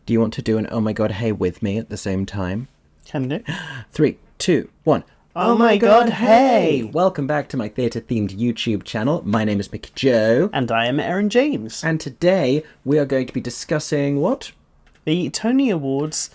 Do you want to do an Oh My God Hey with me at the same time? Can do. 3, 2, 1. Oh my God, hey! Welcome back to my theatre-themed YouTube channel. My name is Mickey Joe. And I am Aaron James. And today we are going to be discussing what? The Tony Awards,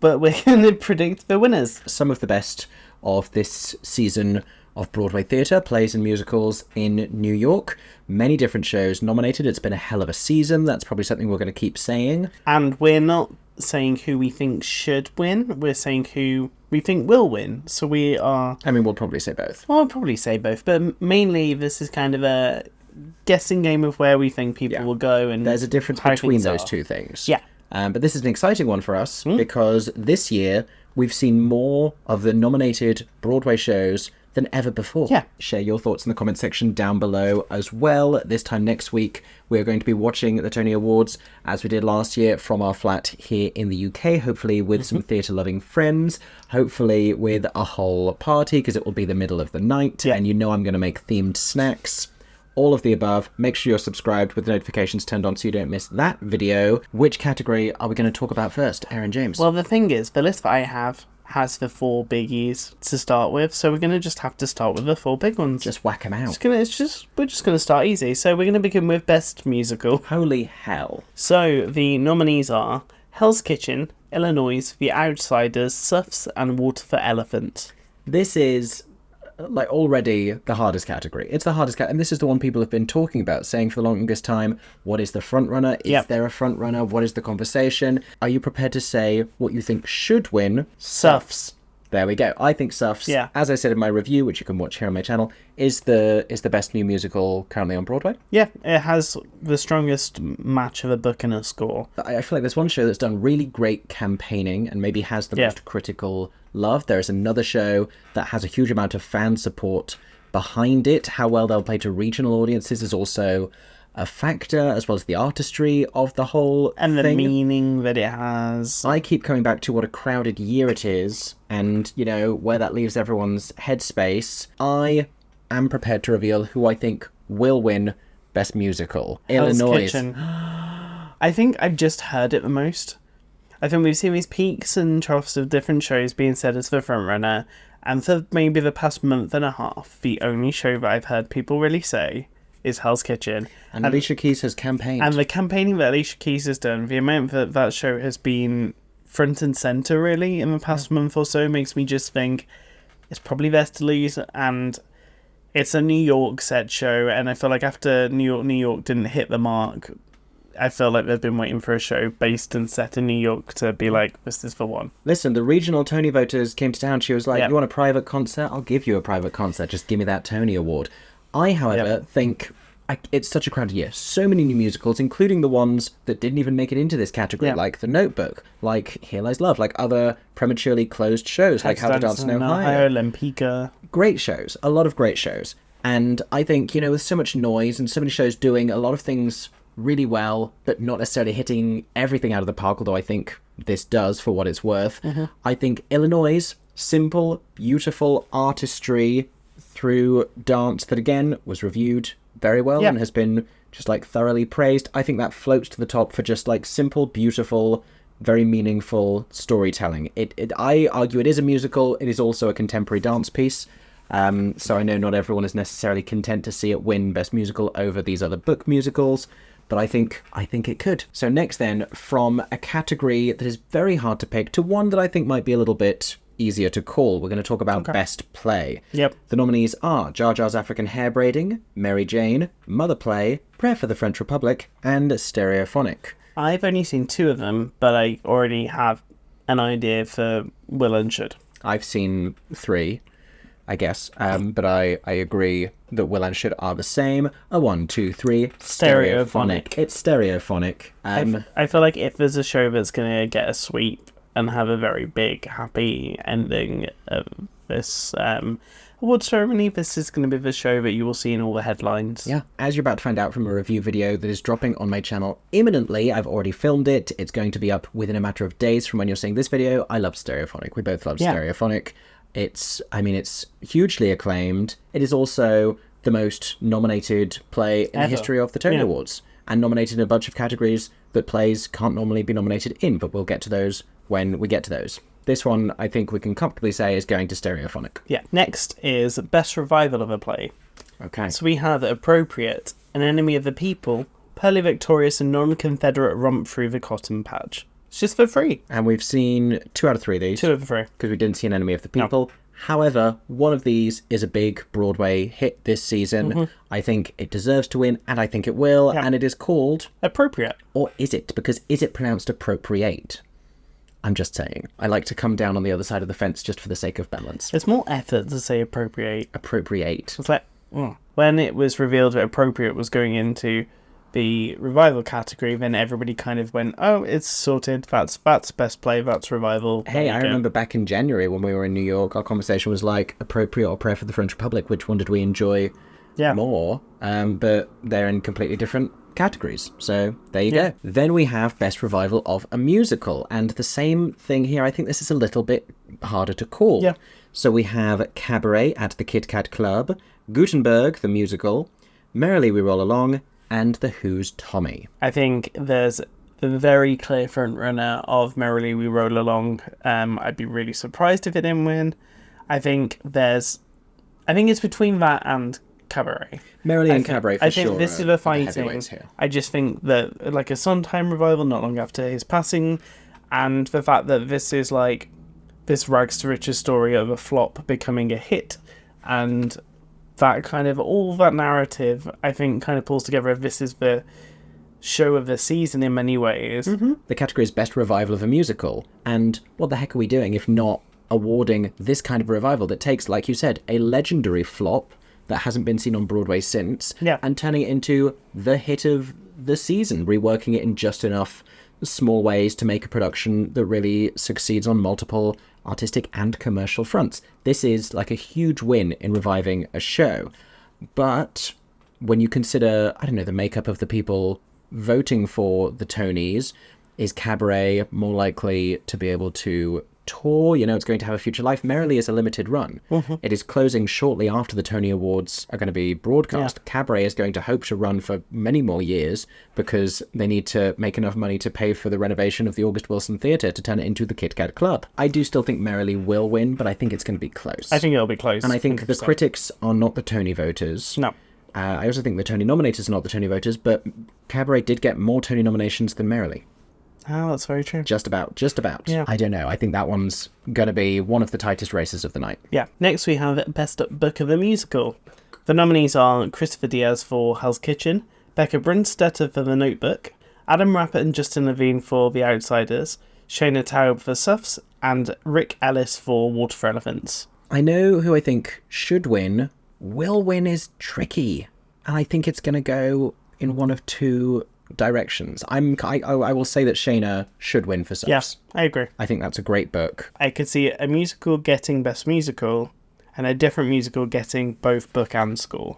but we're going to predict the winners. Some of the best of this season of Broadway theatre, plays and musicals in New York. Many different shows nominated. It's been a hell of a season. That's probably something we're going to keep saying. And we're not saying who we think should win. We're saying who we think will win. So we are... I mean, we'll probably say both. Well, I'll probably say both. But mainly this is kind of a guessing game of where we think people will go. And there's a difference between those two things. Yeah. But this is an exciting one for us because this year we've seen more of the nominated Broadway shows than ever before. Yeah. Share your thoughts in the comment section down below as well. This time next week, we're going to be watching the Tony Awards, as we did last year, from our flat here in the UK, hopefully with some theatre-loving friends, hopefully with a whole party, because it will be the middle of the night, and you know I'm going to make themed snacks. All of the above. Make sure you're subscribed with the notifications turned on so you don't miss that video. Which category are we going to talk about first, Aaron James? Well, the thing is, the list that I have has the 4 biggies to start with, so we're going to just have to start with the 4 big ones. Just whack them out. We're just going to start easy. So we're going to begin with Best Musical. Holy hell. So the nominees are Hell's Kitchen, Illinois, The Outsiders, Suffs, and Water for Elephant. This is like already the hardest category. It's the hardest category, and this is the one people have been talking about, saying for the longest time, what is the front runner? Is there a front runner? What is the conversation? Are you prepared to say what you think should win? Suffs. There we go. I think Suffs, as I said in my review, which you can watch here on my channel, is the best new musical currently on Broadway. Yeah, it has the strongest match of a book and a score. I feel like there's one show that's done really great campaigning and maybe has the most critical love. There is another show that has a huge amount of fan support behind it. How well they'll play to regional audiences is also a factor, as well as the artistry of the whole and thing. The meaning that it has. I keep coming back to what a crowded year it is, and, you know, where that leaves everyone's headspace. I am prepared to reveal who I think will win Best Musical. Illinois. I think I've just heard it the most. I think we've seen these peaks and troughs of different shows being said as the frontrunner, and for maybe the past month and a half, the only show that I've heard people really say is Hell's Kitchen. And Alicia Keys has campaigned. And the campaigning that Alicia Keys has done, the amount that that show has been front and centre, really, in the past month or so, makes me just think it's probably best to lose. And it's a New York set show, and I feel like after New York didn't hit the mark, I feel like they've been waiting for a show based and set in New York to be like, this is the one. Listen, the regional Tony voters came to town. She was like, you want a private concert? I'll give you a private concert. Just give me that Tony Award. I, however, think it's such a crowded year. So many new musicals, including the ones that didn't even make it into this category, like The Notebook, like Here Lies Love, like other prematurely closed shows, like How to Dance in Ohio. Lempicka. Great shows. A lot of great shows. And I think, you know, with so much noise and so many shows doing a lot of things really well, but not necessarily hitting everything out of the park, although I think this does for what it's worth. I think Illinois, simple, beautiful artistry through dance that, again, was reviewed very well and has been just, like, thoroughly praised. I think that floats to the top for just, like, simple, beautiful, very meaningful storytelling. I argue it is a musical. It is also a contemporary dance piece. So I know not everyone is necessarily content to see it win Best Musical over these other book musicals, but I think it could. So next then, from a category that is very hard to pick to one that I think might be a little bit easier to call, we're going to talk about Best Play. The nominees are Jar Jar's African Hair Braiding, Mary Jane, Mother Play, Prayer for the French Republic, and Stereophonic. I've only seen 2 of them, but I already have an idea for Will and Should. I've seen 3. I guess, but I agree that Will and Should are the same. A 1, 2, 3. Stereophonic. It's Stereophonic. I feel like if there's a show that's going to get a sweep and have a very big, happy ending of this award ceremony, this is going to be the show that you will see in all the headlines. Yeah, as you're about to find out from a review video that is dropping on my channel imminently. I've already filmed it. It's going to be up within a matter of days from when you're seeing this video. I love Stereophonic. We both love Stereophonic. It's hugely acclaimed. It is also the most nominated play in the history of the Tony Awards, and nominated in a bunch of categories that plays can't normally be nominated in, but we'll get to those when we get to those. This one, I think we can comfortably say, is going to Stereophonic. Yeah. Next is Best Revival of a Play. Okay. So we have Appropriate, An Enemy of the People, Pearly Victorious and Non-Confederate Romp Through the Cotton Patch. It's just for free. And we've seen 2 out of 3 of these. 2 of 3. Because we didn't see An Enemy of the People. No. However, one of these is a big Broadway hit this season. I think it deserves to win, and I think it will. And it is called... Appropriate. Or is it? Because is it pronounced appropriate? I'm just saying. I like to come down on the other side of the fence just for the sake of balance. It's more effort to say appropriate. Appropriate. It's like, when it was revealed that Appropriate was going into the revival category, then everybody kind of went, oh, it's sorted. That's best play. That's revival. Hey, I remember back in January when we were in New York, our conversation was like Appropriate or Prayer for the French Republic. Which one did we enjoy more? But they're in completely different categories. So there you go. Then we have Best Revival of a Musical. And the same thing here. I think this is a little bit harder to call. Yeah. So we have Cabaret at the Kit Kat Club, Gutenberg, the musical, Merrily We Roll Along, and The Who's Tommy. I think there's the very clear front runner of Merrily We Roll Along. I'd be really surprised if it didn't win. I think it's between that and Cabaret. Merrily and Cabaret for sure. I think this is the fighting. I just think that like a Sondheim revival not long after his passing, and the fact that this is like this rags to riches story of a flop becoming a hit, and that kind of all that narrative, I think, kind of pulls together. This is the show of the season in many ways. The category is Best Revival of a Musical, and what the heck are we doing if not awarding this kind of revival that takes, like you said, a legendary flop that hasn't been seen on Broadway since, and turning it into the hit of the season, reworking it in just enough small ways to make a production that really succeeds on multiple artistic and commercial fronts. This is like a huge win in reviving a show. But when you consider, I don't know, the makeup of the people voting for the Tonys, is Cabaret more likely to be able to tour? You know, it's going to have a future life. Merrily is a limited run. It is closing shortly after the Tony Awards are going to be broadcast. Cabaret is going to hope to run for many more years because they need to make enough money to pay for the renovation of the August Wilson Theatre to turn it into the Kit Kat Club. I do still think Merrily will win, but I think it's going to be close. I think it'll be close. And I think 100%. The critics are not the Tony voters. No. I also think the Tony nominators are not the Tony voters, but Cabaret did get more Tony nominations than Merrily. Oh, that's very true. Just about. Yeah. I don't know. I think that one's going to be one of the tightest races of the night. Yeah. Next we have Best Book of a Musical. The nominees are Christopher Diaz for Hell's Kitchen, Becca Brunstetter for The Notebook, Adam Rappert and Justin Levine for The Outsiders, Shayna Taub for Suffs, and Rick Ellis for Water for Elephants. I know who I think should win. Will win is tricky. And I think it's going to go in one of two directions. I will say that Shayna should win for Suffs. Yes, I agree. I think that's a great book. I could see a musical getting Best Musical and a different musical getting both book and score.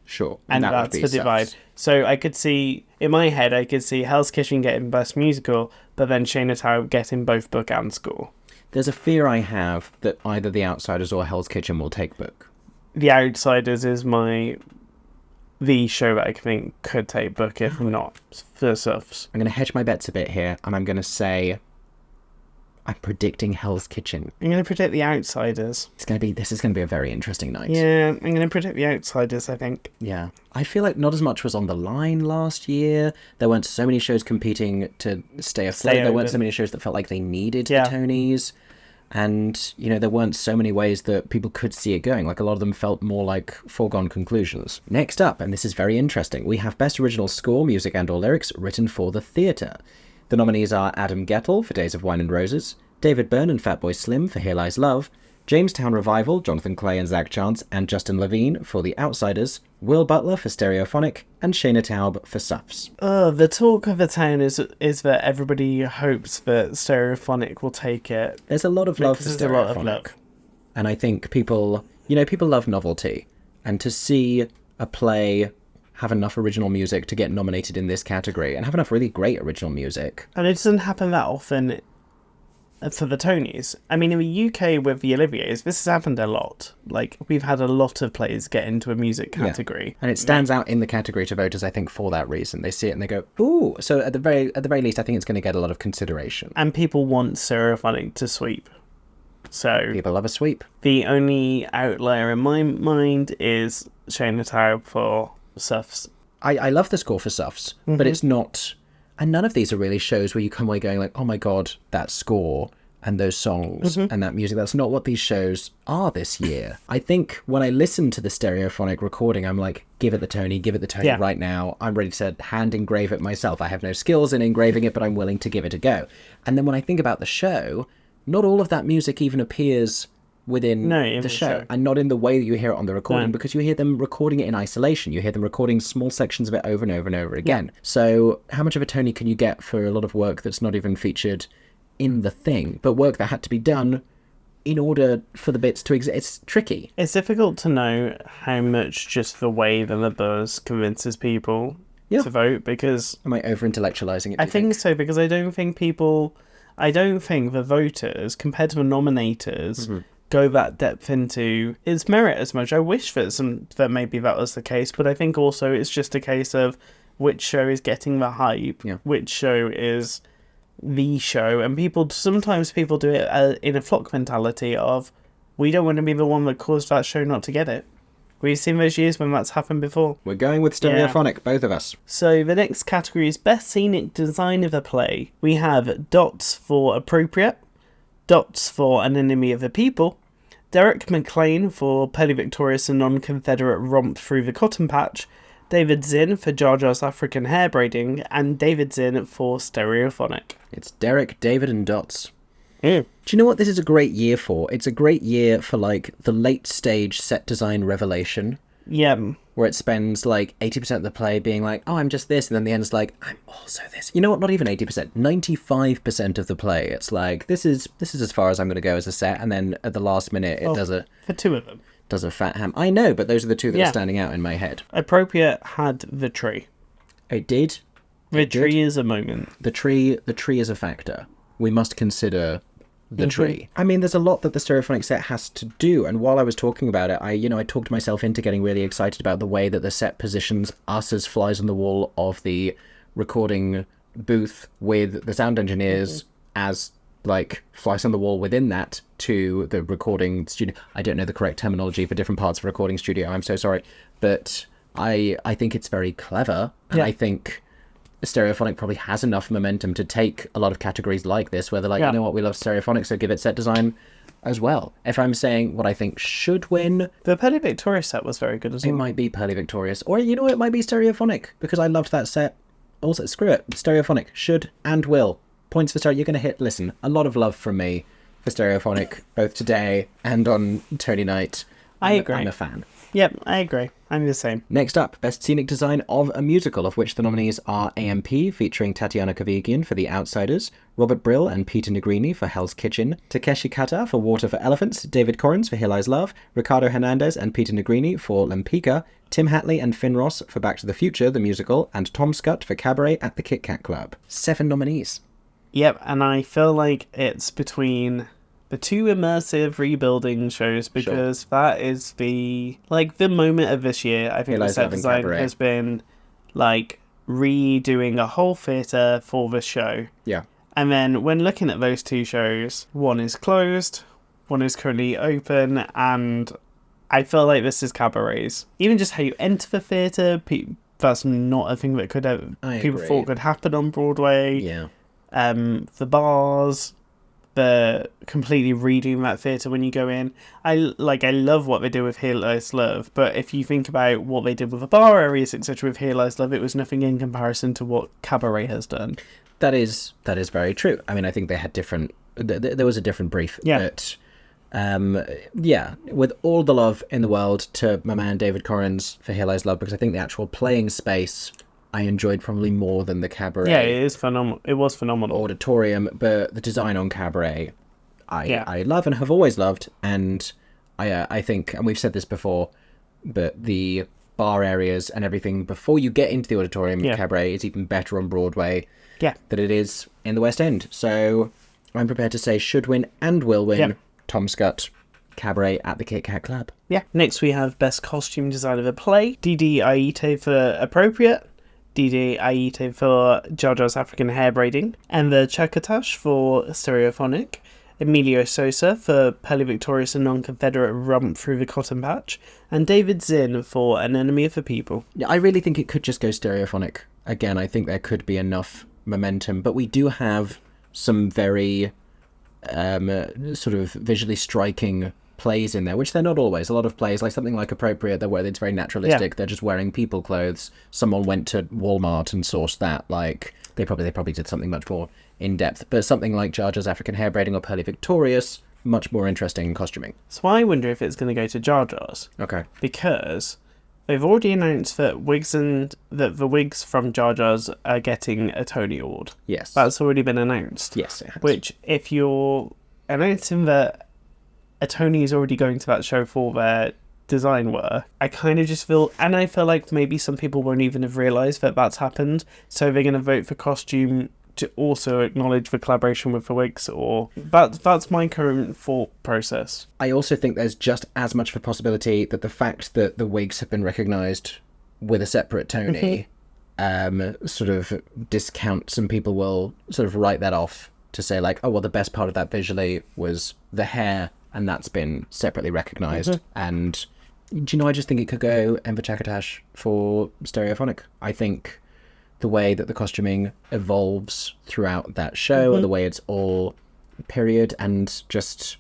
Sure. And that's the divide. So I could see, in my head, Hell's Kitchen getting Best Musical, but then Shayna Taub getting both book and score. There's a fear I have that either The Outsiders or Hell's Kitchen will take book. The Outsiders is the show that I think could take book, if not for Suffs. I'm going to hedge my bets a bit here, and I'm going to say I'm predicting Hell's Kitchen. I'm going to predict The Outsiders. This is going to be a very interesting night. Yeah, I'm going to predict The Outsiders, I think. Yeah. I feel like not as much was on the line last year. There weren't so many shows competing to stay afloat. There weren't so many shows that felt like they needed the Tonys. And, you know, there weren't so many ways that people could see it going. Like, a lot of them felt more like foregone conclusions. Next up, and this is very interesting, we have Best Original Score, Music and/or Lyrics written for the theatre. The nominees are Adam Gettle for Days of Wine and Roses, David Byrne and Fatboy Slim for Here Lies Love, Jamestown Revival, Jonathan Clay and Zach Chance, and Justin Levine for The Outsiders, Will Butler for Stereophonic, and Shayna Taub for Suffs. The talk of the town is that everybody hopes that Stereophonic will take it. There's a lot of love for Stereophonic. And I think people love novelty. And to see a play have enough original music to get nominated in this category, and have enough really great original music. And it doesn't happen that often for the Tonys. I mean, in the UK with the Oliviers, this has happened a lot. Like, we've had a lot of plays get into a music category. And it stands out in the category to voters, I think, for that reason. They see it and they go, ooh. So at the very least, I think it's going to get a lot of consideration. And people want Stereophonic to sweep. So People love a sweep. the only outlier in my mind is Shane Tao for Suffs. I love the score for Suffs, but it's not... And none of these are really shows where you come away going like, oh my god, that score and those songs and that music. That's not what these shows are this year. I think when I listen to the Stereophonic recording, I'm like, give it the Tony right now. I'm ready to hand engrave it myself. I have no skills in engraving it, but I'm willing to give it a go. And then when I think about the show, not all of that music even appears within the show, and not in the way that you hear it on the recording, because you hear them recording it in isolation. You hear them recording small sections of it over and over and over again. So how much of a Tony can you get for a lot of work that's not even featured in the thing, but work that had to be done in order for the bits to exist? It's tricky. It's difficult to know how much just the way that the buzz convinces people to vote, because... Am I over-intellectualizing it? I think so, because I don't think the voters, compared to the nominators, go that depth into its merit as much. I wish that maybe that was the case, but I think also it's just a case of which show is getting the hype, which show is the show, and sometimes people do it in a flock mentality of, we don't want to be the one that caused that show not to get it. We've seen those years when that's happened before. We're going with Stereophonic, both of us. So the next category is Best Scenic Design of a Play. We have dots for Appropriate, dots for An Enemy of the People, Derek McLean for Pelly Victorious and Non-Confederate Romp Through the Cotton Patch, David Zinn for Jar Jar's African Hair Braiding, and David Zinn for Stereophonic. It's Derek, David, and Dots. Do you know what this is a great year for? It's a great year for, like, the late stage set design revelation. Yeah. Where it spends, like, 80% of the play being like, oh, I'm just this, and then the end's like, I'm also this. You know what? Not even 80%. 95% of the play. It's like, this is as far as I'm going to go as a set, and then at the last minute, it does a... For two of them. Does a fat ham. I know, but those are the two that are standing out in my head. Appropriate had the tree. It did. The tree is a moment. The tree is a factor. We must consider the tree. I mean, there's a lot that the Stereophonic set has to do, and while I was talking about it, I talked myself into getting really excited about the way that the set positions us as flies on the wall of the recording booth with the sound engineers as, like, flies on the wall within that to the recording studio. I don't know the correct terminology for different parts of a recording studio, I'm so sorry, but I think it's very clever, and I think Stereophonic probably has enough momentum to take a lot of categories like this, where they're like, you know what, we love Stereophonic, so give it set design as well. If I'm saying what I think should win... The Pelly Victorious set was very good as well. It might be Pelly Victorious, or, you know, it might be Stereophonic, because I loved that set. Also, screw it, Stereophonic should and will. Points for Stereo, you're going to hit, listen, a lot of love from me for Stereophonic, both today and on Tony night. I agree. I'm a fan. Yep, I agree. I'm the same. Next up, Best Scenic Design of a Musical, of which the nominees are AMP, featuring Tatiana Kavigian for The Outsiders, Robert Brill and Peter Negrini for Hell's Kitchen, Takeshi Kata for Water for Elephants, David Corrins for Here Lies Love, Ricardo Hernandez and Peter Negrini for Lempicka, Tim Hatley and Finn Ross for Back to the Future, the musical, and Tom Scott for Cabaret at the Kit Kat Club. 7 nominees. Yep, and I feel like it's between the two immersive rebuilding shows, because that is the moment of this year. I think the set design has been like redoing a whole theatre for this show. Yeah. And then when looking at those two shows, one is closed, one is currently open, and I feel like this is Cabaret's. Even just how you enter the theatre, that's not a thing that people thought could happen on Broadway. Yeah. The bars, the completely redoing that theatre when you go in. I love what they do with Here Lies Love, but if you think about what they did with the bar areas, etc. with Here Lies Love, it was nothing in comparison to what Cabaret has done. That is very true. I mean, I think they had there was a different brief. Yeah. But, with all the love in the world to my man David Corrins for Here Lies Love, because I think the actual playing space I enjoyed probably more than the Cabaret. Yeah, it is phenomenal. It was phenomenal. Auditorium, but the design on Cabaret, I love and have always loved, and I think, and we've said this before, but the bar areas and everything before you get into the auditorium, Cabaret is even better on Broadway than it is in the West End. So I'm prepared to say should win and will win. Yep. Tom Scott, Cabaret at the Kit Kat Club. Yeah. Next we have Best Costume Design of a Play. Didi Aite for Appropriate. Didi Aite for Jar Jar's African Hair Braiding. And the Chakatash for Stereophonic. Emilio Sosa for Pearly Victorious and Non-Confederate Rump Through the Cotton Patch. And David Zinn for An Enemy of the People. Yeah, I really think it could just go Stereophonic. Again, I think there could be enough momentum, but we do have some very sort of visually striking plays in there, which they're not always. A lot of plays, like something like Appropriate, they're where it's very naturalistic. They're just wearing people clothes. Someone went to Walmart and sourced that. Like they probably did something much more in depth. But something like Jar Jar's African Hair Braiding or Pearly Victorious, much more interesting in costuming. So I wonder if it's going to go to Jar Jar's. Okay. Because they've already announced that the wigs from Jar Jar's are getting a Tony Award. Yes. That's already been announced. Yes, it has. Which, if you're announcing that a Tony is already going to that show for their design work, I kind of just feel, and I feel like maybe some people won't even have realised that that's happened, so they're going to vote for costume to also acknowledge the collaboration with the wigs, or that's my current thought process. I also think there's just as much of a possibility that the fact that the wigs have been recognised with a separate Tony sort of discounts, and people will sort of write that off to say like, oh, well, the best part of that visually was the hair, and that's been separately recognised. And, do you know, I just think it could go Enver Chakatash for Stereophonic. I think the way that the costuming evolves throughout that show, and the way it's all period, and just,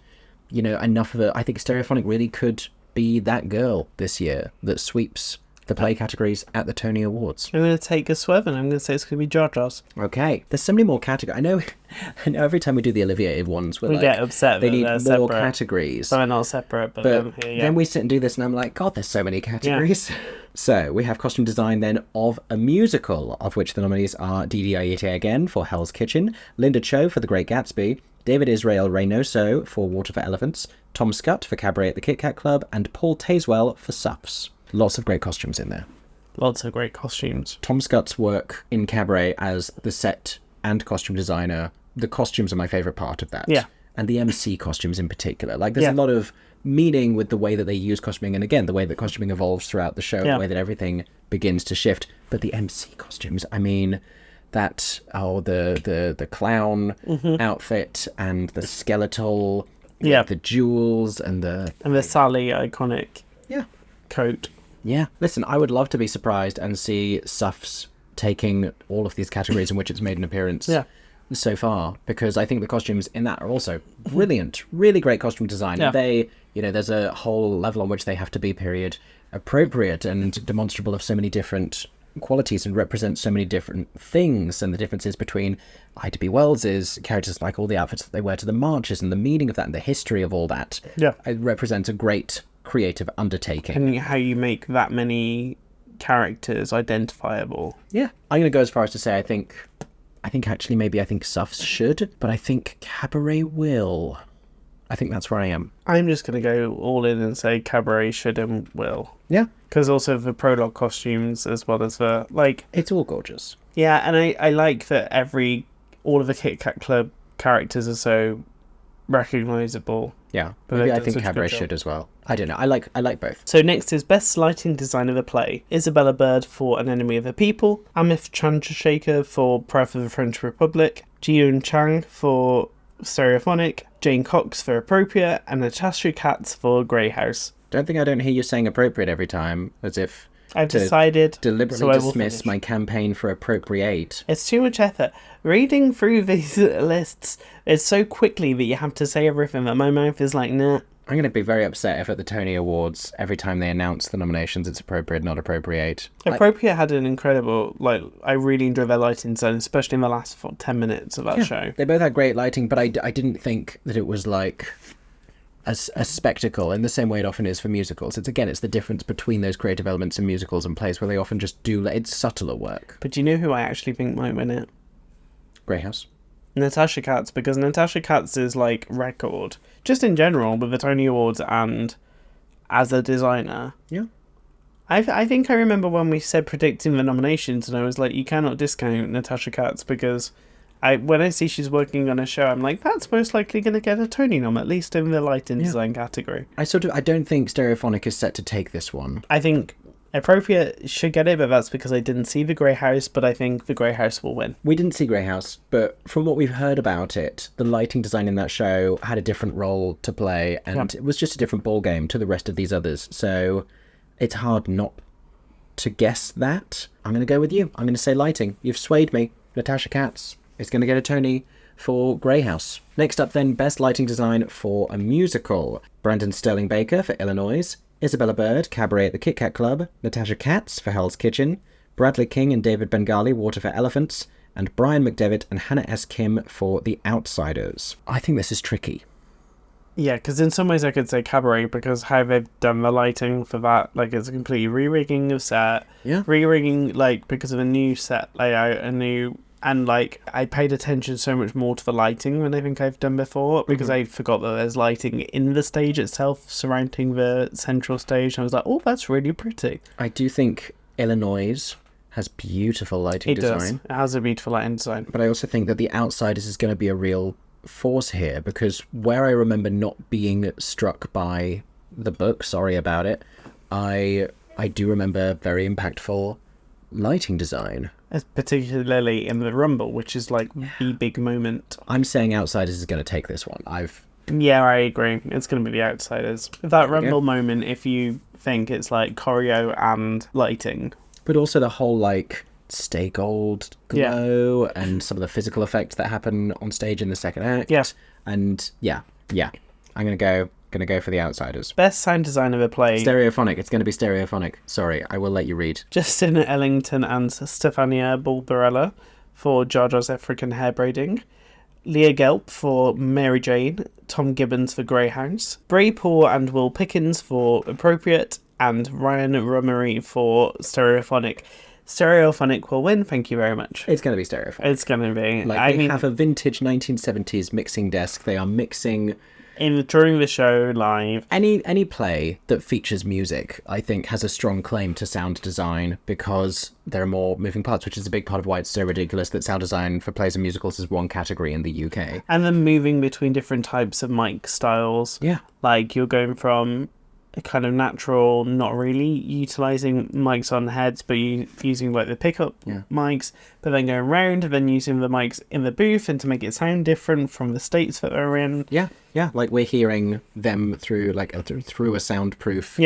you know, enough of it. I think Stereophonic really could be that girl this year that sweeps the play categories at the Tony Awards. I'm going to take a swerve and I'm going to say it's going to be Jar Jar's. Okay. There's so many more categories. I know every time we do the Olivier ones, we get upset they that need they're more separate. categories. So they're not separate, but then we sit and do this and I'm like, God, there's so many categories. So we have costume design then of a musical, of which the nominees are Didi Aite again for Hell's Kitchen, Linda Cho for The Great Gatsby, David Israel Reynoso for Water for Elephants, Tom Scott for Cabaret at the Kit Kat Club, and Paul Tazewell for Suffs. Lots of great costumes in there. Lots of great costumes. Tom Scott's work in Cabaret as the set and costume designer, the costumes are my favourite part of that. Yeah. And the MC costumes in particular. Like, there's a lot of meaning with the way that they use costuming, and again, the way that costuming evolves throughout the show, the way that everything begins to shift. But the MC costumes, I mean, that, the clown outfit and the skeletal, the jewels and the Sally iconic coat. Yeah. Listen, I would love to be surprised and see Suffs taking all of these categories in which it's made an appearance so far, because I think the costumes in that are also brilliant. Really great costume design. Yeah. They, you know, there's a whole level on which they have to be period appropriate and demonstrable of so many different qualities and represent so many different things, and the differences between Ida B. Wells's characters, like all the outfits that they wear to the marches and the meaning of that and the history of all that. Yeah. It represents a great creative undertaking. And how you make that many characters identifiable. Yeah. I'm going to go as far as to say I think Suffs should, but I think Cabaret will. I think that's where I am. I'm just going to go all in and say Cabaret should and will. Yeah. Because also the prologue costumes, as well as the, like... It's all gorgeous. Yeah, and I like that all of the Kit Kat Club characters are so recognisable. Yeah, But maybe they've I done think such a good Cabaret job. should as well. I don't know. I like both. So next is Best Lighting Design of a Play. Isabella Bird for An Enemy of the People, Amith Chandrasekhar for Prayer for the French Republic, Ji-Yoon Chang for Stereophonic, Jane Cox for Appropriate, and Natasha Katz for Grey House. I don't hear you saying appropriate every time, as if I've decided, deliberately so I will dismiss finish. my campaign for appropriate. It's too much effort. Reading through these lists is so quickly that you have to say everything that my mouth is like, nah. I'm going to be very upset if at the Tony Awards, every time they announce the nominations, it's appropriate, not appropriate. Appropriate had an incredible, I really enjoyed their lighting design, especially in the last 10 minutes of that show. They both had great lighting, but I didn't think that it was like a spectacle in the same way it often is for musicals. It's the difference between those creative elements in musicals and plays where they often just do, it's subtler work. But do you know who I actually think might win it? Grey House. Natasha Katz, because Natasha Katz's record, just in general with the Tony Awards and as a designer. Yeah. I think I remember when we said predicting the nominations, and I was like, you cannot discount Natasha Katz because when I see she's working on a show, I'm like, that's most likely going to get a Tony nom, at least in the lighting design category. I don't think Stereophonic is set to take this one. I think Appropriate should get it, but that's because I didn't see the Grey House, but I think the Grey House will win. We didn't see Grey House, but from what we've heard about it, the lighting design in that show had a different role to play, and it was just a different ballgame to the rest of these others, so it's hard not to guess that. I'm going to go with you. I'm going to say lighting. You've swayed me. Natasha Katz is going to get a Tony for Grey House. Next up then, Best Lighting Design for a Musical. Brandon Sterling Baker for Illinois, Isabella Bird, Cabaret at the Kit Kat Club, Natasha Katz for Hell's Kitchen, Bradley King and David Bengali, Water for Elephants, and Brian McDevitt and Hannah S. Kim for The Outsiders. I think this is tricky. Yeah, because in some ways I could say Cabaret, because how they've done the lighting for that, like, it's a completely re-rigging of set, re-rigging, like, because of a new set layout, and, like, I paid attention so much more to the lighting than I think I've done before, because I forgot that there's lighting in the stage itself, surrounding the central stage, and I was like, oh, that's really pretty. I do think Illinois has beautiful lighting design. It does. It has a beautiful lighting design. But I also think that The Outsiders is going to be a real force here, because where I remember not being struck by the book, sorry about it, I do remember very impactful lighting design. Particularly in the Rumble, which is like the big moment. I'm saying Outsiders is going to take this one. Yeah, I agree. It's going to be The Outsiders. That Rumble moment, if you think it's like choreo and lighting. But also the whole like stay gold glow and some of the physical effects that happen on stage in the second act. Yeah. And yeah. I'm going to go for The Outsiders. Best sound design of a play. Stereophonic. It's going to be Stereophonic. Sorry, I will let you read. Justin Ellington and Stefania Bulbarella for Jar Jar's African Hair Braiding. Leah Gelp for Mary Jane. Tom Gibbons for Grey House. Bray Paul and Will Pickens for Appropriate. And Ryan Romery for Stereophonic. Stereophonic will win, thank you very much. It's going to be Stereophonic. It's going to be. They have a vintage 1970s mixing desk. They are mixing... during the show live. Any play that features music, I think, has a strong claim to sound design, because there are more moving parts, which is a big part of why it's so ridiculous that sound design for plays and musicals is one category in the UK. And then moving between different types of mic styles. Yeah. Like, you're going from a kind of natural, not really utilising mics on heads, but using like the pickup mics, but then going round and then using the mics in the booth and to make it sound different from the states that they're in. Yeah, like we're hearing them through through a soundproof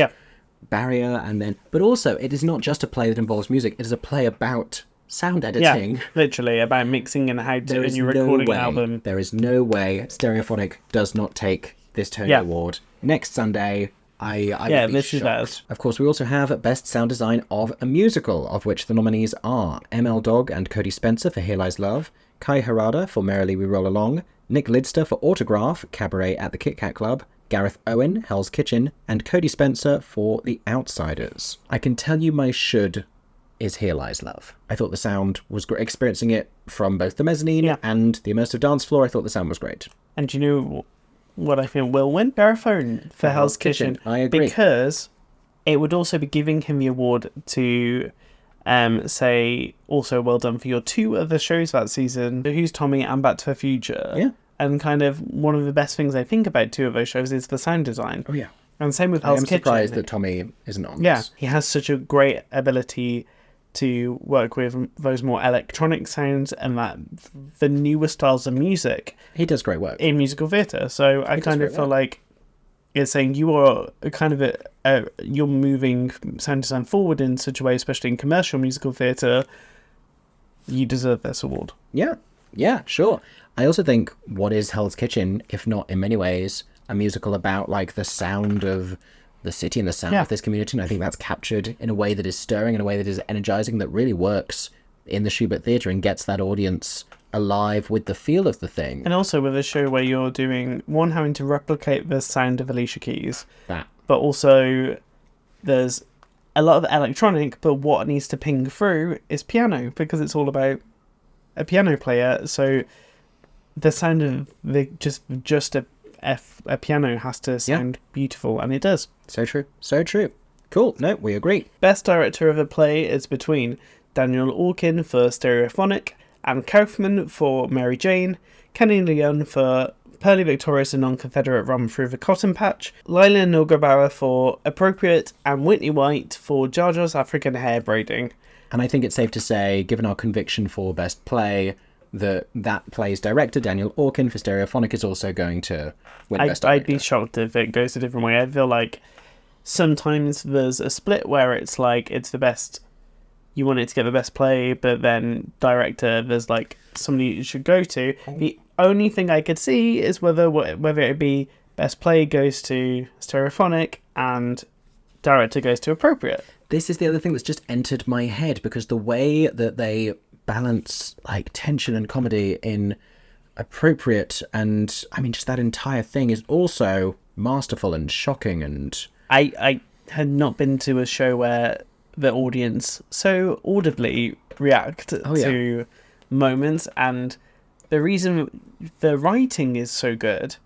barrier, and then... But also, it is not just a play that involves music, it is a play about sound editing. Yeah, literally, about mixing and how to, and you're recording an album. There is no way Stereophonic does not take this Tony Award. Next Sunday... I would be shocked. Of course, we also have Best Sound Design of a Musical, of which the nominees are ML Dog and Cody Spencer for Here Lies Love, Kai Harada for Merrily We Roll Along, Nick Lidster for Autograph, Cabaret at the Kit Kat Club, Gareth Owen, Hell's Kitchen, and Cody Spencer for The Outsiders. I can tell you my should is Here Lies Love. I thought the sound was great. Experiencing it from both the mezzanine and the immersive dance floor, I thought the sound was great. And you know what I think will win? Gareth Owen for Hell's Kitchen. I agree. Because it would also be giving him the award to say, also well done for your two other shows that season, Who's Tommy and Back to the Future. Yeah. And kind of one of the best things I think about two of those shows is the sound design. Oh, yeah. And same with Hell's Kitchen. I am surprised that Tommy isn't on this. Yeah, he has such a great ability to work with those more electronic sounds and that the newer styles of music. He does great work in musical theatre. So I kind of feel like it's saying you are kind of you're moving sound design forward in such a way, especially in commercial musical theatre. You deserve this award. Yeah, sure. I also think, what is Hell's Kitchen, if not in many ways a musical about like the sound of the city and the sound of this community, and I think that's captured in a way that is stirring, in a way that is energizing, that really works in the Schubert Theatre and gets that audience alive with the feel of the thing. And also with a show where you're doing, one, having to replicate the sound of Alicia Keys, but also there's a lot of electronic, but what needs to ping through is piano, because it's all about a piano player, so the sound of just a piano has to sound beautiful, and it does. So true. Cool. No, we agree. Best director of a play is between Daniel Orkin for Stereophonic, Anne Kaufman for Mary Jane, Kenny Leon for Pearly Victorious and Non-Confederate Run Through the Cotton Patch, Lila Nogabara for Appropriate, and Whitney White for Jar Jar's African Hair Braiding. And I think it's safe to say, given our conviction for Best Play, that play's director, Daniel Orkin, for Stereophonic, is also going to win Best Director. I'd be shocked if it goes a different way. I feel like sometimes there's a split where it's like it's the best, you want it to get the best play, but then director, there's like somebody you should go to. The only thing I could see is whether it be best play goes to Stereophonic and director goes to Appropriate. This is the other thing that's just entered my head, because the way that they balance like tension and comedy in Appropriate, and I mean just that entire thing is also masterful and shocking. And I had not been to a show where the audience so audibly react to moments, and the reason the writing is so good,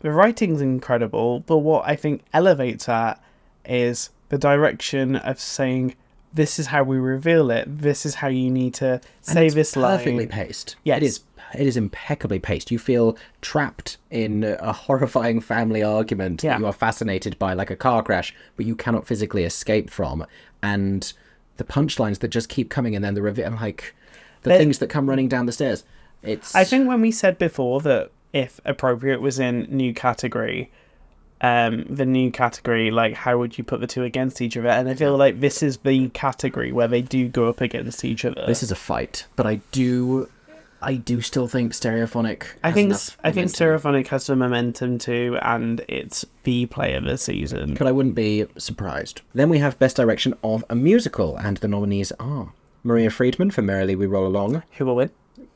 the writing's incredible, but what I think elevates that is the direction of saying, this is how we reveal it, this is how you need to say this line. Perfectly paced. Yes. It is impeccably paced. You feel trapped in a horrifying family argument that you are fascinated by, like a car crash, but you cannot physically escape from. And the punchlines that just keep coming, and then the reveal, like things that come running down the stairs. I think when we said before that if Appropriate was in new category, the new category, like how would you put the two against each other? And I feel like this is the category where they do go up against each other. This is a fight, but I do still think Stereophonic I think Stereophonic has some momentum too, and it's the play of the season. But I wouldn't be surprised. Then we have Best Direction of a Musical, and the nominees are Maria Friedman for Merrily We Roll Along. Who will win?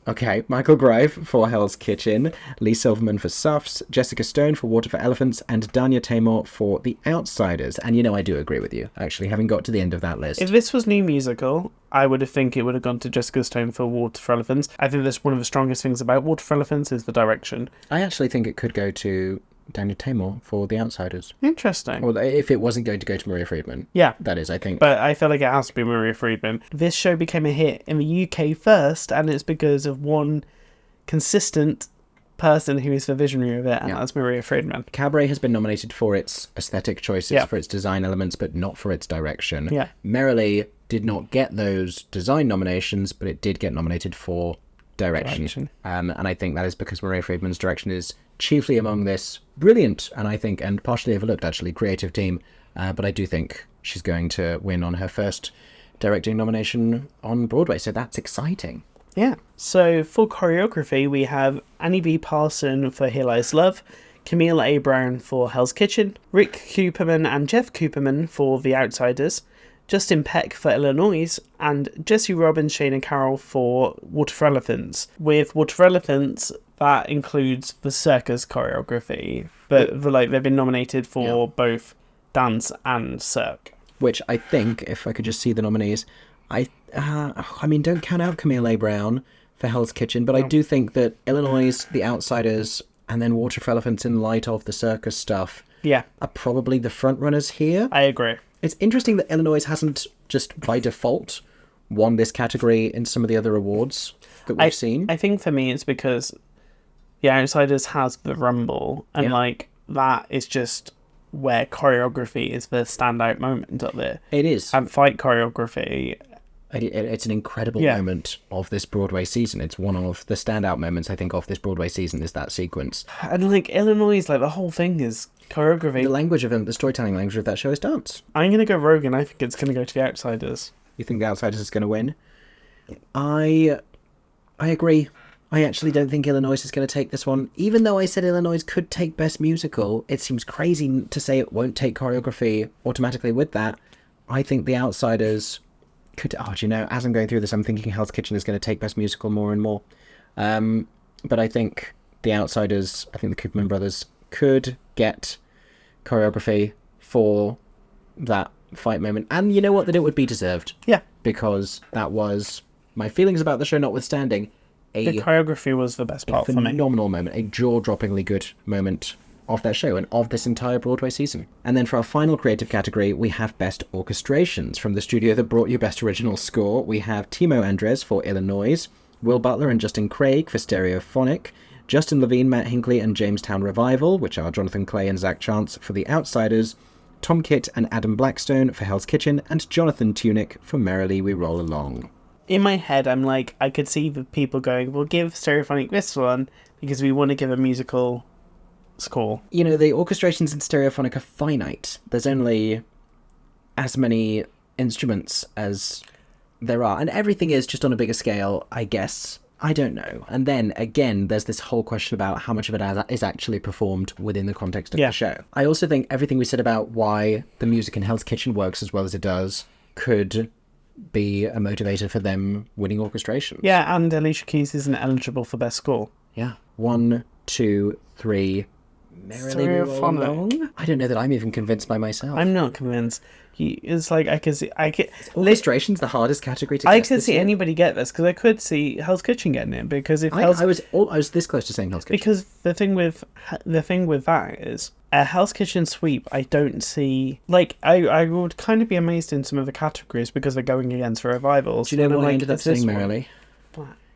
Okay, Michael Grieve for Hell's Kitchen, Lee Silverman for Suffs, Jessica Stone for Water for Elephants, and Danya Tamor for The Outsiders. And I do agree with you, actually, having got to the end of that list. If this was new musical, I would have think it would have gone to Jessica Stone for Water for Elephants. I think that's one of the strongest things about Water for Elephants is the direction. I actually think it could go to Danya Tamor for The Outsiders. Interesting. Well, if it wasn't going to go to Maria Friedman. Yeah. That is, I think. But I feel like it has to be Maria Friedman. This show became a hit in the UK first, and it's because of one consistent person who is the visionary of it, and that's Maria Friedman. Cabaret has been nominated for its aesthetic choices, for its design elements, but not for its direction. Yeah. Merrily did not get those design nominations, but it did get nominated for direction. And I think that is because Maria Friedman's direction is chiefly among this brilliant, and partially overlooked, actually, creative team. But I do think she's going to win on her first directing nomination on Broadway, so that's exciting. Yeah. So for choreography, we have Annie B. Parson for Here Lies Love, Camille A. Brown for Hell's Kitchen, Rick Cooperman and Jeff Cooperman for The Outsiders, Justin Peck for Illinois, and Jesse Robbins, Shana Carroll for Water for Elephants. With Water for Elephants, that includes the circus choreography, but they've been nominated for both dance and circ. Which I think, if I could just see the nominees, I mean, don't count out Camille A. Brown for Hell's Kitchen, but I do think that Illinois, The Outsiders, and then Water for Elephants in light of the circus stuff are probably the front runners here. I agree. It's interesting that Illinois hasn't just by default won this category in some of the other awards that we've seen. I think for me it's because The Outsiders has the Rumble, and that is just where choreography is the standout moment of it. It is. And fight choreography. It's an incredible moment of this Broadway season. It's one of the standout moments, I think, of this Broadway season is that sequence. And Illinois, the whole thing is choreography. The language of the storytelling language of that show is dance. I'm going to go Rogue, and I think it's going to go to The Outsiders. You think The Outsiders is going to win? I agree. I actually don't think Illinois is going to take this one. Even though I said Illinois could take Best Musical, it seems crazy to say it won't take choreography automatically with that. I think The Outsiders could... as I'm going through this, I'm thinking Hell's Kitchen is going to take Best Musical more and more. But I think The Outsiders, I think the Cooperman brothers could get choreography for that fight moment. And you know what? That it would be deserved. Yeah. Because that was, my feelings about the show notwithstanding, the choreography was the best part for me. A phenomenal moment, a jaw-droppingly good moment of that show and of this entire Broadway season. And then for our final creative category, we have Best Orchestrations. From the studio that brought you Best Original Score, we have Timo Andres for Illinois, Will Butler and Justin Craig for Stereophonic, Justin Levine, Matt Hinckley and Jamestown Revival, which are Jonathan Clay and Zach Chance for The Outsiders, Tom Kitt and Adam Blackstone for Hell's Kitchen, and Jonathan Tunick for Merrily We Roll Along. In my head, I'm like, I could see the people going, we'll give Stereophonic this one because we want to give a musical score. You know, the orchestrations in Stereophonic are finite. There's only as many instruments as there are, and everything is just on a bigger scale, I guess. I don't know. And then, again, there's this whole question about how much of it is actually performed within the context of the show. I also think everything we said about why the music in Hell's Kitchen works as well as it does could be a motivator for them winning orchestrations. Yeah, and Alicia Keys isn't eligible for Best Score. Yeah. 1, 2, 3... Merrily We Roll Along? I don't know that I'm even convinced by myself. I'm not convinced. It's like, I can see... Orchestration's the hardest category to guess. I could see anybody get this, because I could see Hell's Kitchen getting it, because if I was this close to saying Hell's Kitchen. Because the thing with that is, a Hell's Kitchen sweep, I don't see... Like, I would kind of be amazed in some of the categories, because they're going against revivals. Do you know what I ended up saying, one? Merrily?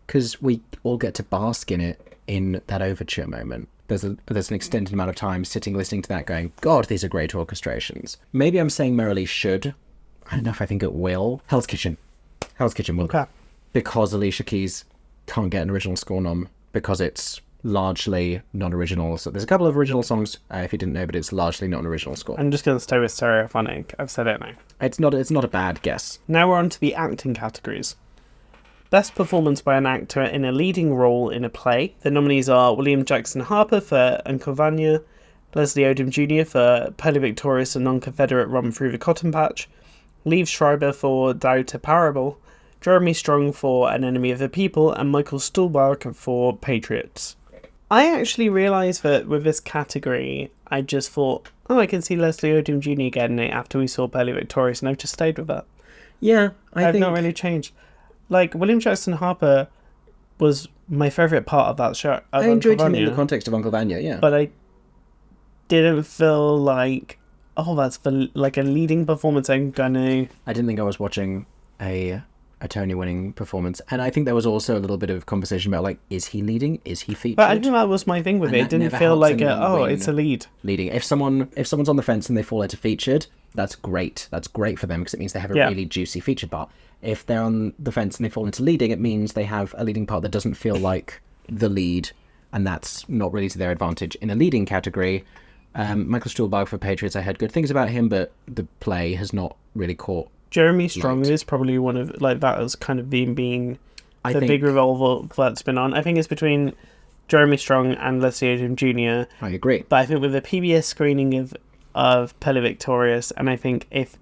Because we all get to bask in it in that overture moment. There's an extended amount of time sitting listening to that going, God, these are great orchestrations. Maybe I'm saying Merrily should. I don't know if I think it will. Hell's Kitchen will. Okay. Because Alicia Keys can't get an original score nom, because it's largely non-original. So there's a couple of original songs, if you didn't know, but it's largely not an original score. I'm just going to stay with Stereophonic. I've said it now. It's not a bad guess. Now we're on to the acting categories. Best performance by an actor in a leading role in a play. The nominees are William Jackson Harper for Uncle Vanya, Leslie Odom Jr. for Pearly Victorious and Non-Confederate Run Through the Cotton Patch, Liev Schreiber for Doubt a Parable, Jeremy Strong for An Enemy of the People, and Michael Stuhlbarg for Patriots. I actually realised that with this category, I just thought, I can see Leslie Odom Jr. getting it after we saw Pearly Victorious, and I've just stayed with that. Yeah, I've not really changed. Like, William Jackson Harper was my favourite part of that show. I enjoyed him in the context of Uncle Vanya, yeah. But I didn't feel like, that's like a leading performance I'm gonna... I didn't think I was watching a Tony-winning performance. And I think there was also a little bit of conversation about, like, is he leading? Is he featured? But I think that was my thing with it. It didn't feel like, it's a lead. Leading. If someone's on the fence and they fall into featured, that's great. That's great for them because it means they have a really juicy featured part. If they're on the fence and they fall into leading, it means they have a leading part that doesn't feel like the lead, and that's not really to their advantage. In a leading category, Michael Stuhlbarg for Patriots, I heard good things about him, but the play has not really caught. Jeremy Strong is probably one of, like, that as kind of being the big revolver that's been on. I think it's between Jeremy Strong and Leslie Odom Jr. I agree. But I think with the PBS screening of Pearly Victorious, and I think if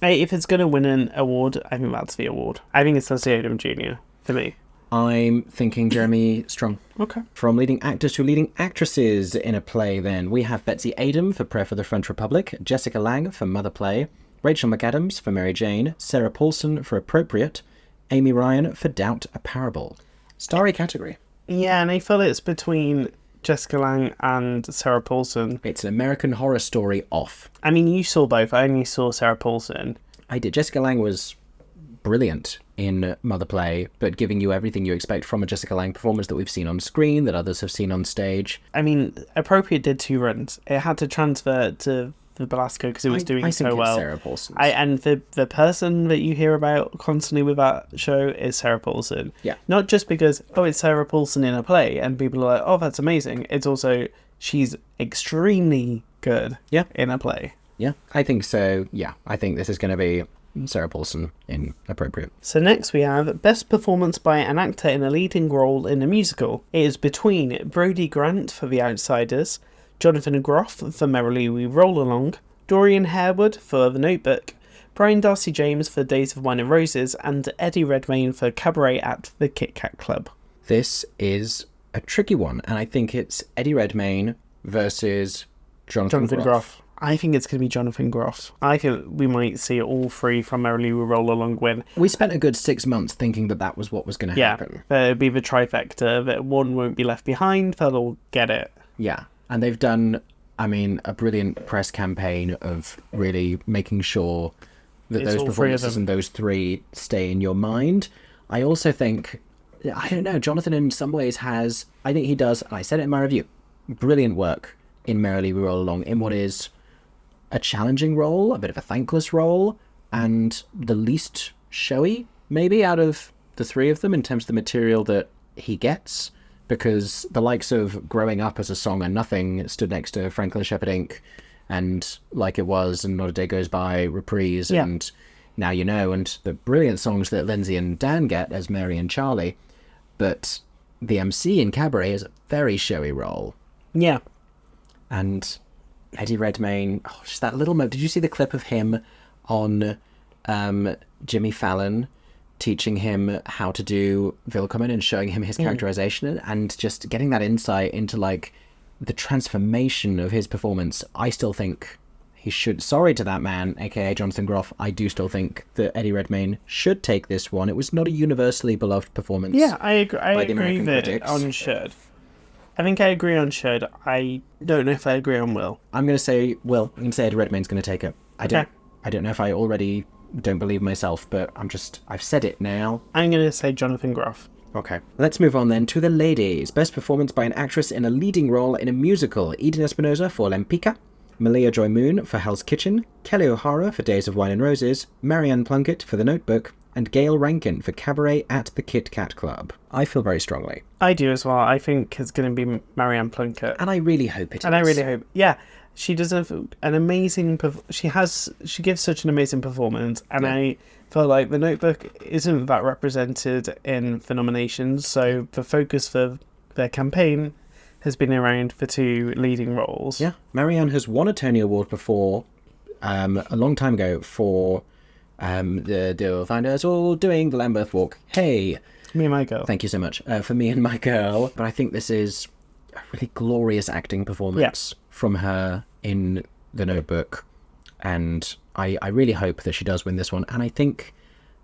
it's going to win an award, I think that's the award. I think it's Leslie Odom Jr. for me. I'm thinking Jeremy Strong. Okay. From leading actors to leading actresses in a play, then, we have Betsy Adam for Prayer for the French Republic, Jessica Lange for Mother Play, Rachel McAdams for Mary Jane, Sarah Paulson for Appropriate, Amy Ryan for Doubt a Parable. Starry category. Yeah, and I feel it's between Jessica Lange and Sarah Paulson. It's an American Horror Story off. I mean, you saw both. I only saw Sarah Paulson. I did. Jessica Lange was brilliant in Mother Play, but giving you everything you expect from a Jessica Lange performance that we've seen on screen, that others have seen on stage. I mean, Appropriate did 2 runs. It had to transfer to the Belasco because it was doing so well. Sarah Paulson. And the person that you hear about constantly with that show is Sarah Paulson. Yeah. Not just because, it's Sarah Paulson in a play, and people are like, that's amazing. It's also, she's extremely good in a play. Yeah, I think so. Yeah, I think this is going to be Sarah Paulson in Appropriate. So next we have Best Performance by an Actor in a Leading Role in a Musical. It is between Brody Grant for The Outsiders, Jonathan Groff for Merrily We Roll Along, Dorian Harewood for The Notebook, Brian Darcy James for Days of Wine and Roses, and Eddie Redmayne for Cabaret at the Kit Kat Club. This is a tricky one, and I think it's Eddie Redmayne versus Jonathan Groff. I think it's going to be Jonathan Groff. I think we might see all 3 from Merrily We Roll Along win. We spent a good 6 months thinking that was what was going to happen. Yeah, it'd be the trifecta, that one won't be left behind, they'll all get it. Yeah, and they've done, a brilliant press campaign of really making sure that those performances and those 3 stay in your mind. I also think I don't know. Jonathan, in some ways, I think he does, and I said it in my review, brilliant work in Merrily We Roll Along, in what is a challenging role, a bit of a thankless role, and the least showy, maybe, out of the three of them in terms of the material that he gets, because the likes of Growing Up as a Song and Nothing stood next to Franklin Shepherd Inc. and Like It Was and Not a Day Goes By, Reprise, and Now You Know, and the brilliant songs that Lindsay and Dan get as Mary and Charlie. But the MC in Cabaret is a very showy role. Yeah. And Eddie Redmayne, just that little moment. Did you see the clip of him on Jimmy Fallon teaching him how to do Willkommen and showing him his characterization and just getting that insight into like the transformation of his performance? I still think he should. Sorry to that man, aka Jonathan Groff. I do still think that Eddie Redmayne should take this one. It was not a universally beloved performance. Yeah, I agree. I by the agree American that critics. on should. I think I agree on should. I don't know if I agree on will. I'm going to say Will. I'm going to say Eddie Redmayne's going to take it. I don't know if I already don't believe myself, but I've said it now. I'm going to say Jonathan Groff. Okay. Let's move on then to the ladies. Best performance by an actress in a leading role in a musical. Eden Espinosa for Lempicka, Malia Joy Moon for Hell's Kitchen, Kelly O'Hara for Days of Wine and Roses, Marianne Plunkett for The Notebook, and Gail Rankin for Cabaret at the Kit Kat Club. I feel very strongly. I do as well. I think it's going to be Marianne Plunkett. And I really hope it is. And I really hope. Yeah. She does an amazing... She gives such an amazing performance. And I feel like The Notebook isn't that represented in the nominations. So the focus for their campaign has been around the two leading roles. Yeah. Marianne has won a Tony Award before, a long time ago, for the Deal Find Us All Doing the Lambeth Walk. Hey! Me and My Girl. Thank you so much. For Me and My Girl. But I think this is a really glorious acting performance from her in The Notebook. And I really hope that she does win this one. And I think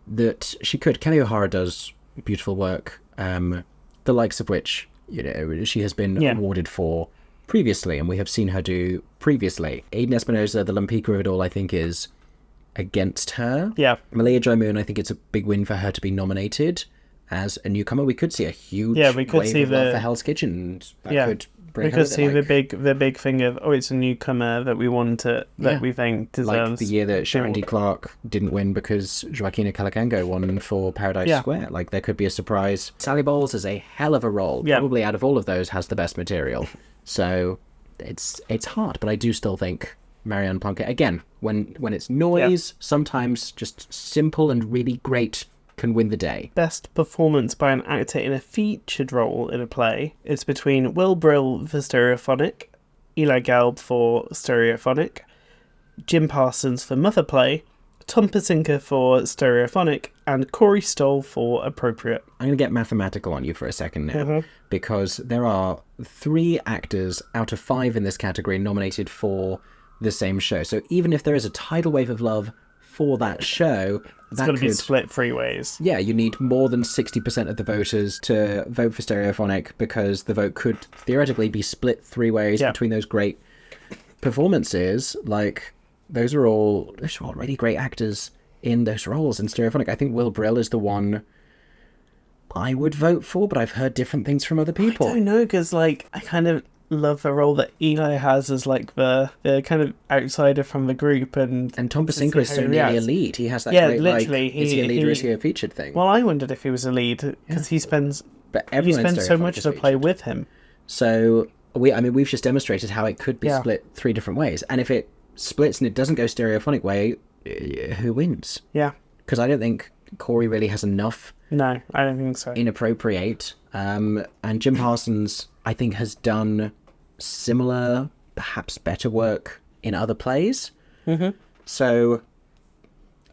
that she could. Kelly O'Hara does beautiful work, the likes of which, you know, she has been awarded for previously, and we have seen her do previously. Eden Espinosa, the Lempicka of it all, I think is against her. Yeah. Malia Joy Moon, I think it's a big win for her to be nominated as a newcomer. We could see a huge wave of love for Hell's Kitchen. That could bring her. We could see the big thing of, it's a newcomer that we want to, that we think deserves. Like the year that Sharon D. Clarke didn't win because Joaquina Calacango won for Paradise Square. Like, there could be a surprise. Sally Bowles is a hell of a role. Yeah. Probably out of all of those has the best material. So it's hard, but I do still think Marianne Plunkett, again, when it's noise, sometimes just simple and really great can win the day. Best performance by an actor in a featured role in a play. It's between Will Brill for Stereophonic, Eli Gelb for Stereophonic, Jim Parsons for Mother Play, Tom Pasinka for Stereophonic, and Corey Stoll for Appropriate. I'm going to get mathematical on you for a second now, because there are 3 actors out of 5 in this category nominated for the same show. So even if there is a tidal wave of love for that show, it's going to be split 3 ways. Yeah, you need more than 60% of the voters to vote for Stereophonic, because the vote could theoretically be split 3 ways between those great performances. Like, those are all really great actors in those roles in Stereophonic. I think Will Brill is the one I would vote for, but I've heard different things from other people. I don't know, because I kind of love the role that Eli has as the kind of outsider from the group, and Tom Pasinka is so nearly a lead. He has that great, literally, is he a lead or is he a featured thing? Well, I wondered if he was a lead, because he spends so much of the play with him. So we've just demonstrated how it could be split 3 different ways, and if it splits and it doesn't go Stereophonic way, who wins? Yeah, because I don't think Corey really has enough. No, I don't think so. Inappropriate. And Jim Parsons, I think, has done similar, perhaps better work in other plays. Mm-hmm. So,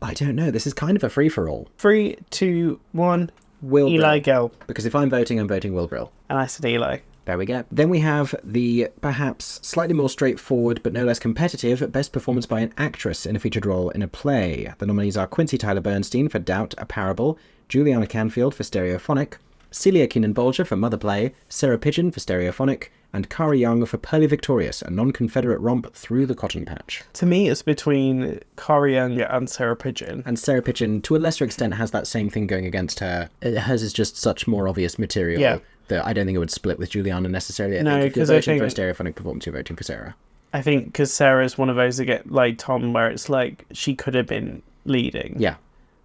I don't know. This is kind of a free-for-all. 3, 2, 1. Will Eli Brill. Gelb. Because if I'm voting Will Brill. And I said Eli. There we go. Then we have the perhaps slightly more straightforward but no less competitive best performance by an actress in a featured role in a play. The nominees are Quincy Tyler Bernstein for Doubt, a Parable, Juliana Canfield for Stereophonic, Celia Keenan-Bolger for Mother Play, Sarah Pigeon for Stereophonic, and Kari Young for Pearly Victorious, a non-Confederate romp through the cotton patch. To me, it's between Kari Young and Sarah Pigeon. And Sarah Pigeon, to a lesser extent, has that same thing going against her. Hers is just such more obvious material that I don't think it would split with Juliana necessarily. I think if you're voting for a Stereophonic performance, you're voting for Sarah. I think because Sarah's one of those that get like Tom, where it's like she could have been leading. Yeah.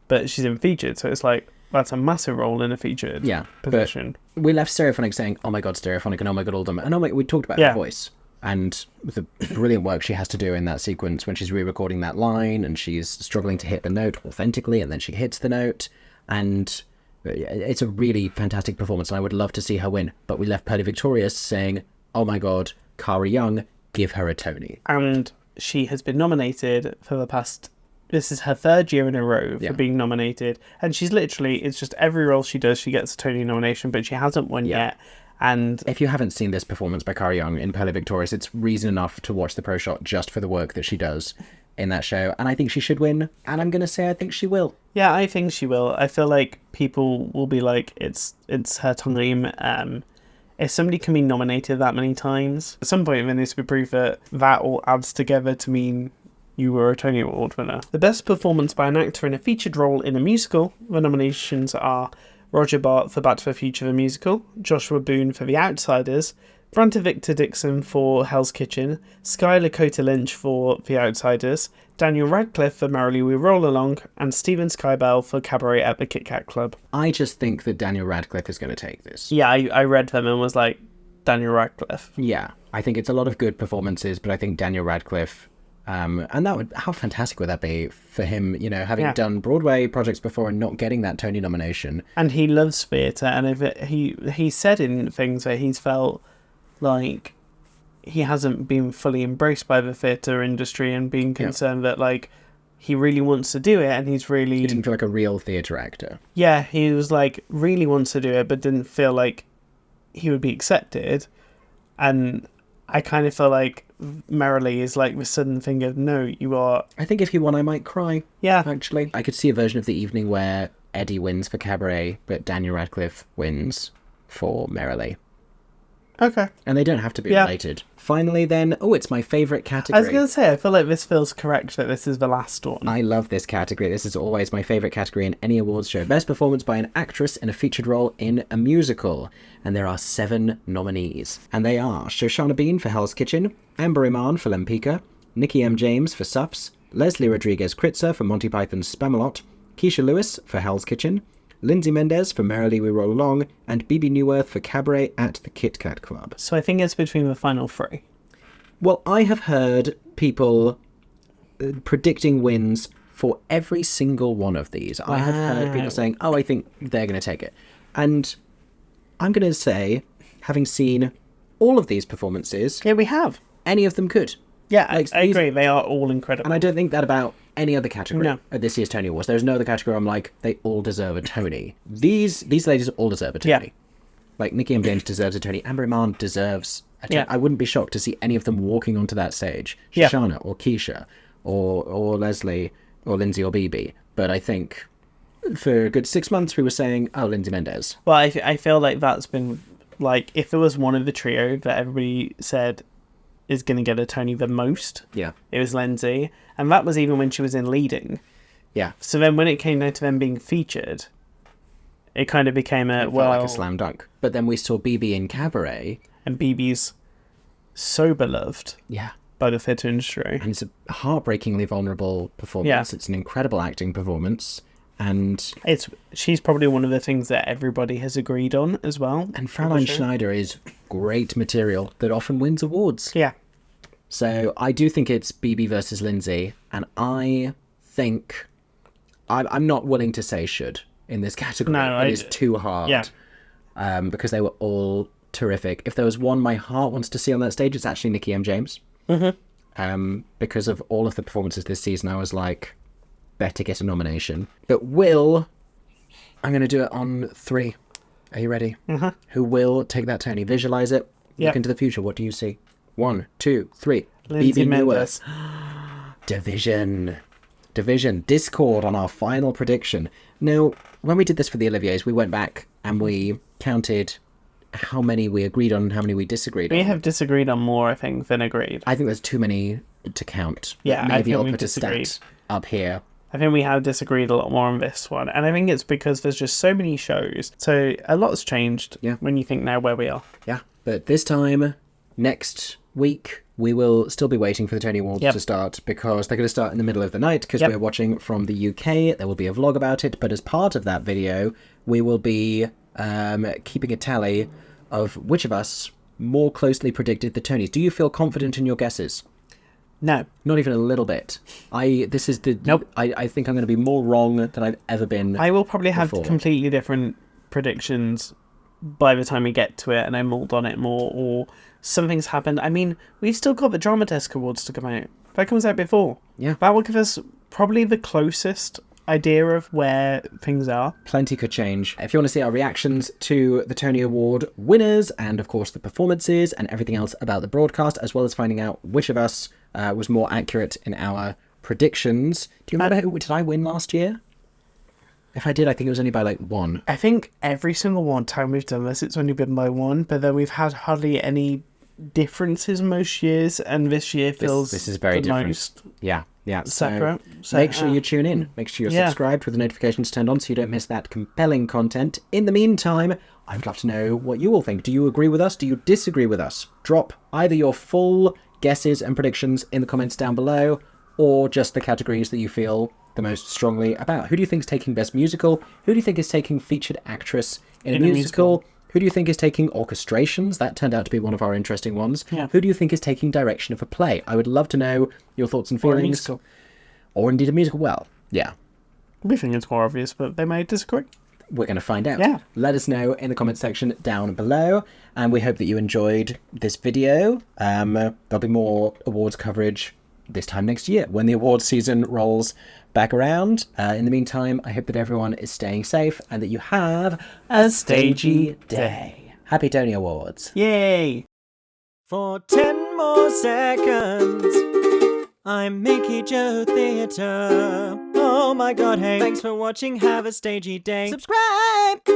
But she's in featured, so it's like, that's a massive role in a featured position. But we left Stereophonic saying, oh my god, Stereophonic, and oh my god, Oldham. And we talked about her voice and the brilliant work she has to do in that sequence when she's re-recording that line and she's struggling to hit the note authentically and then she hits the note. And it's a really fantastic performance and I would love to see her win. But we left Pearly Victorious saying, oh my god, Kari Young, give her a Tony. And she has been nominated for the past... This is her third year in a row for being nominated. And she's literally, it's just every role she does, she gets a Tony nomination, but she hasn't won yet. And if you haven't seen this performance by Kari Young in Pearly Victorious, it's reason enough to watch the pro shot just for the work that she does in that show. And I think she should win. And I'm going to say I think she will. Yeah, I think she will. I feel like people will be like, it's her time. If somebody can be nominated that many times, at some point there needs to be proof that that all adds together to mean you were a Tony Award winner. The best performance by an actor in a featured role in a musical. The nominations are Roger Bart for Back to the Future the Musical, Joshua Boone for The Outsiders, Branta Victor Dixon for Hell's Kitchen, Sky Lakota Lynch for The Outsiders, Daniel Radcliffe for Merrily We Roll Along, and Stephen Skybell for Cabaret at the Kit Kat Club. I just think that Daniel Radcliffe is going to take this. Yeah, I read them and was like, Daniel Radcliffe. Yeah, I think it's a lot of good performances, but I think Daniel Radcliffe... and that would, how fantastic would that be for him, you know, having done Broadway projects before and not getting that Tony nomination. And he loves theatre, and if he said in things where he's felt like he hasn't been fully embraced by the theatre industry and being concerned that, like, he really wants to do it, and he's really... He didn't feel like a real theatre actor. Yeah, he was, like, really wants to do it, but didn't feel like he would be accepted, and... I kind of feel like Merrily is like the sudden thing of, no, you are... I think if he won, I might cry. Yeah. Actually. I could see a version of the evening where Eddie wins for Cabaret, but Daniel Radcliffe wins for Merrily. Okay. And they don't have to be related. Finally then, it's my favourite category. I was going to say, I feel like this feels correct that this is the last one. I love this category. This is always my favourite category in any awards show. Best performance by an actress in a featured role in a musical. And there are 7 nominees. And they are Shoshana Bean for Hell's Kitchen, Amber Iman for Lempicka, Nikki M. James for Suffs, Leslie Rodriguez-Kritzer for Monty Python's Spamalot, Keisha Lewis for Hell's Kitchen, Lindsay Mendez for Merrily We Roll Along, and BB Newworth for Cabaret at the Kit Kat Club. So I think it's between the final 3. Well, I have heard people predicting wins for every single one of these. Wow. I have heard people saying, I think they're going to take it. And I'm going to say, having seen all of these performances... Yeah, we have. Any of them could. Yeah, I agree. They are all incredible. And I don't think that about any other category at this year's Tony Awards. There's no other category where I'm like, they all deserve a Tony. These ladies all deserve a Tony. Yeah. Like, Nikki M. James deserves a Tony. Amber Iman deserves a Tony. Yeah. I wouldn't be shocked to see any of them walking onto that stage. Shoshana or Keisha or Leslie or Lindsay or BB. But I think for a good 6 months we were saying, Lindsay Mendez. Well, I feel like that's been, like, if there was one of the trio that everybody said is going to get a Tony the most, it was Lindsay. And that was even when she was in leading. Yeah. So then when it came down to them being featured, it kind of became like a slam dunk. But then we saw BB in Cabaret. And BB's so beloved by the theatre industry. And it's a heartbreakingly vulnerable performance. It's an incredible acting performance. And she's probably one of the things that everybody has agreed on as well. And Fraulein Schneider is great material that often wins awards. Yeah. So I do think it's BB versus Lindsay, and I think I'm not willing to say should in this category. No, it is too hard. Yeah. Because they were all terrific. If there was one my heart wants to see on that stage, it's actually Nikki M. James. Mm-hmm. Because of all of the performances this season, I was like, better get a nomination. But I'm going to do it on 3. Are you ready? Mm-hmm. Who will take that Tony? Visualize it. Look into the future. What do you see? 1, 2, 3. Lindsay Mendez. Division. Discord on our final prediction. Now, when we did this for the Oliviers, we went back and we counted how many we agreed on and how many we disagreed We on. have disagreed on more, I think, than agreed. I think there's too many to count. Yeah, I Maybe think I'll we've put a disagreed. stat up here. I think we have disagreed a lot more on this one. And I think it's because there's just so many shows. So a lot's changed when you think now where we are. Yeah, but this time, next week, we will still be waiting for the Tony Awards to start, because they're going to start in the middle of the night, because we're watching from the UK. There will be a vlog about it, but as part of that video, we will be keeping a tally of which of us more closely predicted the Tonys. Do you feel confident in your guesses? No. Not even a little bit. Nope. I think I'm going to be more wrong than I've ever been. I will probably have before. completely different predictions by the time we get to it, and I mulled on it more, or something's happened. I mean, we've still got the Drama Desk Awards to come out. That comes out before. Yeah. That will give us probably the closest idea of where things are. Plenty could change. If you want to see our reactions to the Tony Award winners, and of course the performances and everything else about the broadcast, as well as finding out which of us was more accurate in our predictions. Do you remember who did I win last year? If I did, I think it was only by like 1. I think every single one time we've done this, it's only been by 1, but then we've had hardly any differences most years, and this year feels this is very the different. most Yeah. separate. So make sure you tune in. Make sure you're subscribed with the notifications turned on so you don't miss that compelling content. In the meantime, I'd love to know what you all think. Do you agree with us? Do you disagree with us? Drop either your full guesses and predictions in the comments down below, or just the categories that you feel the most strongly about. Who do you think is taking Best Musical? Who do you think is taking Featured Actress in a musical? Who do you think is taking Orchestrations? That turned out to be one of our interesting ones. Yeah. Who do you think is taking Direction of a Play? I would love to know your thoughts and feelings. Or a musical. Or indeed a musical. Well, yeah. We think it's more obvious, but they may disagree. We're going to find out. Yeah. Let us know in the comment section down below. And we hope that you enjoyed this video. There'll be more awards coverage this time next year when the awards season rolls back around. In the meantime, I hope that everyone is staying safe and that you have a stagey day. Happy Tony Awards. Yay! For 10 more seconds, I'm Mickey Joe Theatre. Oh my god, hey. Thanks for watching, have a stagey day. Subscribe!